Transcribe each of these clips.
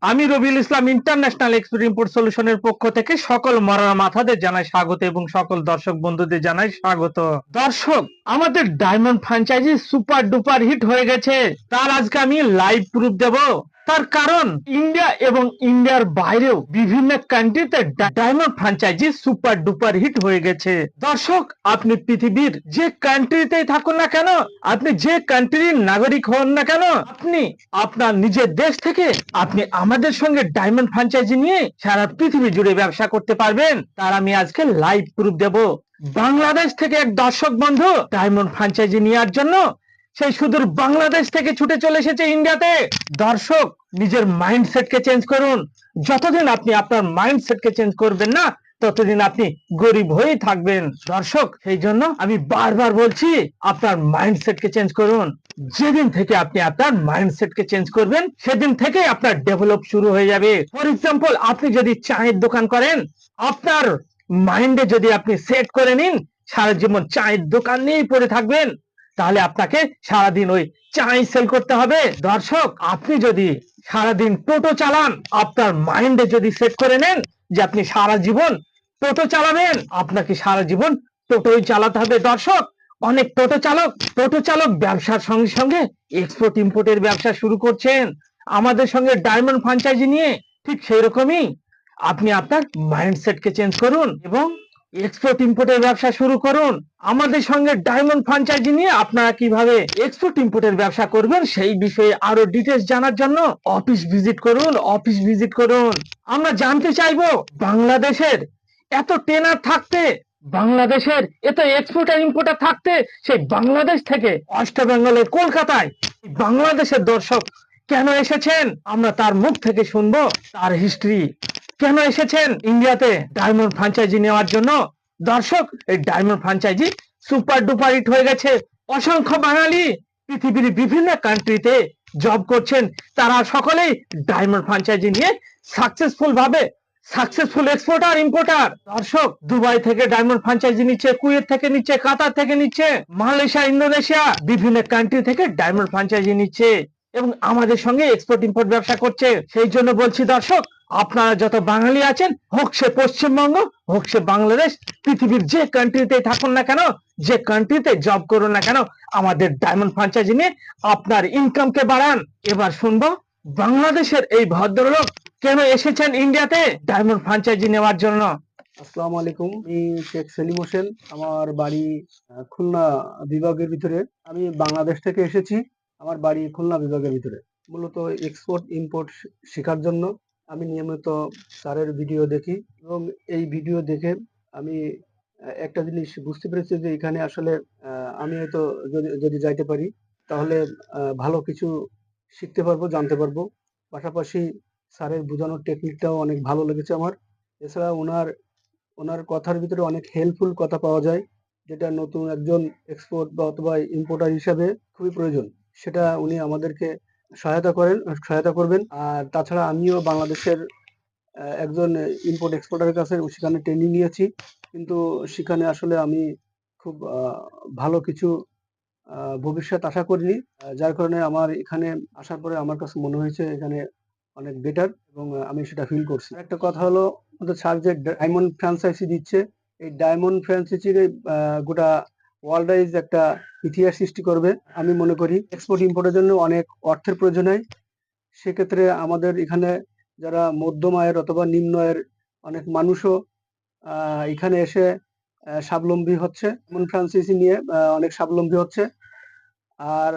আমি Rabiul Islam international export import সলিউশনের পক্ষ থেকে সকল মরার মাথাদের জানাই স্বাগত এবং সকল দর্শক বন্ধুদের জানাই স্বাগত। দর্শক, আমাদের diamond franchise super duper hit হয়ে গেছে। তার আজকে আমি লাইভ প্রুফ দেব। তার কারণ ইন্ডিয়া এবং ইন্ডিয়ার বাইরেও বিভিন্ন কান্ট্রিতে diamond franchise super duper hit হয়ে গেছে। দর্শক, আপনি পৃথিবীর যে কান্ট্রিতেই থাকুন না কেন, আপনি যে কান্ট্রির নাগরিক হন না কেন, আপনি আপনার নিজের দেশ থেকে আপনি আমাদের সঙ্গে ডায়মন্ড ফ্র্যাঞ্চাইজি নিয়ে সারা পৃথিবী জুড়ে ব্যবসা করতে পারবেন। তার আমি আজকে লাইভ প্রুফ দেব। বাংলাদেশ থেকে এক দর্শক বন্ধু ডায়মন্ড ফ্র্যাঞ্চাইজি নেওয়ার জন্য সেই সুদূর বাংলাদেশ থেকে ছুটে চলে এসেছে ইন্ডিয়াতে। দর্শক, নিজের মাইন্ডসেটকে চেঞ্জ করুন। যতদিন আপনি আপনার মাইন্ডসেটকে চেঞ্জ করবেন না, ততদিন আপনি গরিব হয়েই থাকবেন। দর্শক, সেই জন্য আমি বারবার বলছি, আপনার মাইন্ডসেটকে চেঞ্জ করুন। যেদিন থেকে আপনি আপনার মাইন্ডসেটকে চেঞ্জ করবেন, সেদিন থেকে আপনার ডেভেলপ শুরু হয়ে যাবে। ফর এক্সাম্পল, আপনি যদি চায়ের দোকান করেন, আপনার মাইন্ডে যদি আপনি সেট করে নিন সারা জীবন চায়ের দোকান নিয়েই পড়ে থাকবেন, তাহলে আপনাকে সারাদিন ওই চাই সেল করতে হবে। দর্শক, আপনি যদি সারাদিন টোটো চালান, আপনার মাইন্ডে যদি সেট করে নেন যে আপনি সারা জীবন টোটো চালাবেন, আপনাকে সারা জীবন টোটোই চালাতে হবে। দর্শক, অনেক টোটো চালক ব্যবসার সঙ্গে সঙ্গে এক্সপোর্ট ইম্পোর্টের ব্যবসা শুরু করছেন আমাদের সঙ্গে ডায়মন্ড ফ্র্যাঞ্চাইজি নিয়ে। ঠিক সেই রকমই আপনি আপনার মাইন্ডসেটকে চেঞ্জ করুন এবং এক্সপোর্ট ইম্পোর্টের ব্যবসা শুরু করুন আমাদের সঙ্গে ডায়মন্ড ফ্র্যাঞ্চাইজি নিয়ে। আপনারা কিভাবে এক্সপোর্ট ইম্পোর্টের ব্যবসা করবেন সেই বিষয়ে আরো ডিটেইলস জানার জন্য অফিস ভিজিট করুন। আমরা জানতে চাইবো, বাংলাদেশের এত টেনার থাকতে, বাংলাদেশের এত এক্সপোর্টার ইম্পোর্টার থাকতে, সেই বাংলাদেশ থেকে ওয়েস্ট বেঙ্গলের কলকাতায় বাংলাদেশের দর্শক কেন এসেছেন, আমরা তার মুখ থেকে শুনবো তার হিস্ট্রি। কেন এসেছেন ইন্ডিয়াতে ডায়মন্ড ফ্র্যাঞ্চাইজি নেওয়ার জন্য? দর্শক, এই diamond franchise super duper hit হয়ে গেছে। অসংখ্য বাঙালি পৃথিবীর বিভিন্ন কান্ট্রিতে জব করছেন, তারা সকলেই ডায়মন্ড ফ্র্যাঞ্চাইজি নিয়ে সাকসেসফুল এক্সপোর্টার ইম্পোর্টার। দর্শক, দুবাই থেকে ডায়মন্ড ফ্র্যাঞ্চাইজি নিচ্ছে, কুয়েত থেকে নিচ্ছে, কাতার থেকে নিচ্ছে, মালয়েশিয়া, ইন্দোনেশিয়া, বিভিন্ন কান্ট্রি থেকে ডায়মন্ড ফ্র্যাঞ্চাইজি নিচ্ছে এবং আমাদের সঙ্গে এক্সপোর্ট ইম্পোর্ট ব্যবসা করছে। সেই জন্য বলছি দর্শক, আপনারা যত বাঙালি আছেন, হোক সে পশ্চিমবঙ্গ, হোক সে বাংলাদেশ, পৃথিবীর যে কান্ট্রিতে থাকুন না কেন, যে কান্ট্রিতে জব করুন না কেন, আমাদের ডায়মন্ড ফ্র্যাঞ্চাইজি নিয়ে আপনার ইনকামকে বাড়ান। এবার শুনবো বাংলাদেশের এই ভদ্রলোক কেন এসেছেন ইন্ডিয়াতে ডায়মন্ড ফ্র্যাঞ্চাইজি নেওয়ার জন্য। আসসালামু আলাইকুম। আমি শেখ সেলিম হোসেন। আমার বাড়ি খুলনা বিভাগের ভিতরে। আমি বাংলাদেশ থেকে এসেছি। আমার বাড়ি খুলনা বিভাগের ভিতরে। মূলত এক্সপোর্ট ইম্পোর্ট শেখার জন্য আমি নিয়মিত স্যারের ভিডিও দেখি এবং এই ভিডিও দেখে আমি একটা জিনিস বুঝতে পেরেছি যে এখানে আসলে আমি হয়তো যদি যাইতে পারি তাহলে ভালো কিছু শিখতে পারবো, জানতে পারবো। পাশাপাশি স্যারের বোঝানোর টেকনিকটাও অনেক ভালো লেগেছে আমার। এছাড়া ওনার কথার ভিতরে অনেক হেল্পফুল কথা পাওয়া যায়, যেটা নতুন একজন এক্সপোর্ট বা অথবা ইম্পোর্টার হিসাবে খুবই প্রয়োজন। সেটা উনি আমাদেরকে সহায়তা করবেন। আর তাছাড়া আমিও বাংলাদেশের একজন ইম্পোর্ট এক্সপোর্টারের কাছে সেখানে ট্রেনিং নিয়েছি, কিন্তু সেখানে আসলে আমি খুব ভালো কিছু ভবিষ্যৎ আশা করিনি। যার কারণে আমার এখানে আসার পরে আমার কাছে মনে হয়েছে এখানে অনেক বেটার এবং আমি সেটা ফিল করছি। একটা কথা হলো, আমাদের স্যার যে ডায়মন্ড ফ্র্যাঞ্চাইজি দিচ্ছে, এই ডায়মন্ড ফ্র্যাঞ্চাইজির গোটা ওয়ার্ল্ড ওয়াইজ একটা ইতিহাস সৃষ্টি করবে। আমি মনে করি এক্সপোর্ট ইম্পোর্টের জন্য অনেক অর্থের প্রয়োজন হয়। সেক্ষেত্রে আমাদের এখানে যারা মধ্যম আয়ের অথবা নিম্ন আয়ের অনেক মানুষও এখানে এসে স্বাবলম্বী হচ্ছে, ডায়মন্ড ফ্র্যাঞ্চাইজি নিয়ে অনেক স্বাবলম্বী হচ্ছে। আর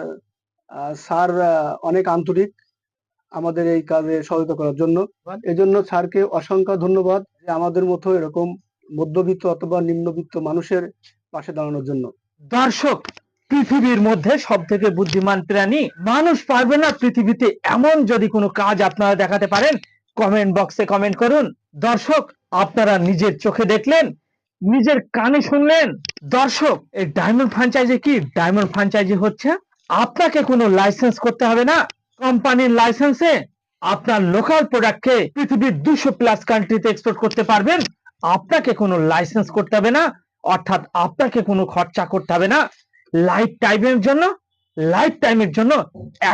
স্যার অনেক আন্তরিক আমাদের এই কাজে সহায়তা করার জন্য। এজন্য স্যারকে অসংখ্য ধন্যবাদ যে আমাদের মতো এরকম মধ্যবিত্ত অথবা নিম্নবিত্ত মানুষের পাশে দাঁড়ানোর জন্য। দর্শক, পৃথিবীর মধ্যে সব থেকে বুদ্ধিমান প্রাণী মানুষ পারবে না পৃথিবীতে এমন যদি কোনো কাজ আপনারা দেখাতে পারেন, কমেন্ট বক্সে কমেন্ট করুন। দর্শক, আপনারা নিজের চোখে দেখলেন, নিজের কানে শুনলেন। দর্শক, এই ডায়মন্ড ফ্র্যাঞ্চাইজি কি? ডায়মন্ড ফ্র্যাঞ্চাইজি হচ্ছে আপনাকে কোনো লাইসেন্স করতে হবে না। কোম্পানির লাইসেন্সে আপনার লোকাল প্রোডাক্টকে পৃথিবীর 200+ কান্ট্রিতে এক্সপোর্ট করতে পারবেন। আপনাকে কোনো লাইসেন্স করতে হবে না, অর্থাৎ আপনাকে কোনো খরচা করতে হবে না। লাইফ টাইমের জন্য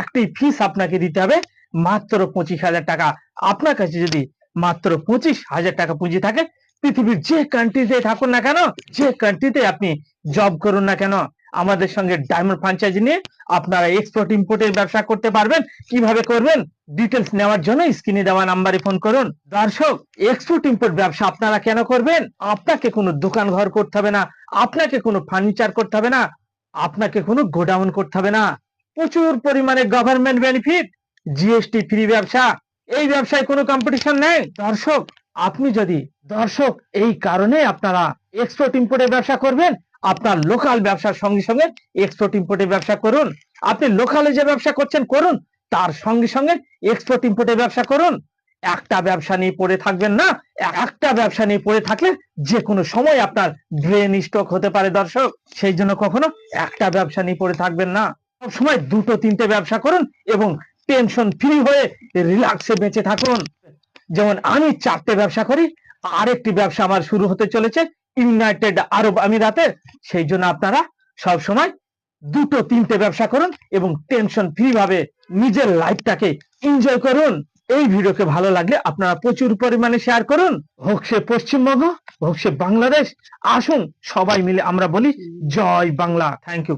একটি ফিস আপনাকে দিতে হবে। মাত্র 25,000 টাকা। আপনার কাছে যদি মাত্র 25,000 টাকা পুঁজি থাকে, পৃথিবীর যে কান্ট্রিতে থাকুন না কেন, যে কান্ট্রিতে আপনি জব করুন না কেন, আমাদের সঙ্গে ডায়মন্ড ফ্র্যাঞ্চাইজি নিয়ে আপনারা এক্সপোর্ট ইম্পোর্টের ব্যবসা করতে পারবেন। কিভাবে করবেন ডিটেলস নেওয়ার জন্য স্ক্রিনে দেওয়া নাম্বারে ফোন করুন। দর্শক, এক্সপোর্ট ইম্পোর্ট ব্যবসা আপনারা কেন করবেন? আপনাকে কোনো দোকান ঘর করতে হবে না, আপনাকে কোনো ফার্নিচার করতে হবে না, আপনাকে কোনো গোডাউন করতে হবে না। প্রচুর পরিমাণে গভর্নমেন্ট বেনিফিট, জিএসটি ফ্রি ব্যবসা। এই ব্যবসায় কোনো কম্পিটিশন নেই। দর্শক, আপনি যদি এই কারণে আপনারা এক্সপোর্ট ইম্পোর্টের ব্যবসা করবেন। আপনার লোকাল ব্যবসার সঙ্গে সঙ্গে এক্সপোর্ট ইম্পোর্টের ব্যবসা করুন। আপনি লোকালে যে ব্যবসা করছেন করুন, তার সঙ্গে সঙ্গে এক্সপোর্ট ইম্পোর্টের ব্যবসা করুন। একটা ব্যবসা নিয়ে পড়ে থাকবেন না। একটা ব্যবসা নিয়ে পড়ে থাকলে যে কোনো সময় আপনার ব্রেন স্ট্রোক হতে পারে। দর্শক, সেই জন্য কখনো একটা ব্যবসা নিয়ে পড়ে থাকবেন না। সব সময় দুটো তিনটে ব্যবসা করুন এবং টেনশন ফ্রি হয়ে রিল্যাক্সে বেঁচে থাকুন। যেমন আমি 4টে ব্যবসা করি, আরেকটি ব্যবসা আমার শুরু হতে চলেছে ইউনাইটেড আরব আমিরাতে। সেই জন্য আপনারা সব সময় দুটো তিনটে ব্যবসা করুন এবং টেনশন ফ্রি ভাবে নিজের লাইফটাকে এনজয় করুন। এই ভিডিওকে ভালো লাগলে আপনারা প্রচুর পরিমাণে শেয়ার করুন। হোক সে পশ্চিমবঙ্গ, হোক সে বাংলাদেশ, আসুন সবাই মিলে আমরা বলি জয় বাংলা। Thank you.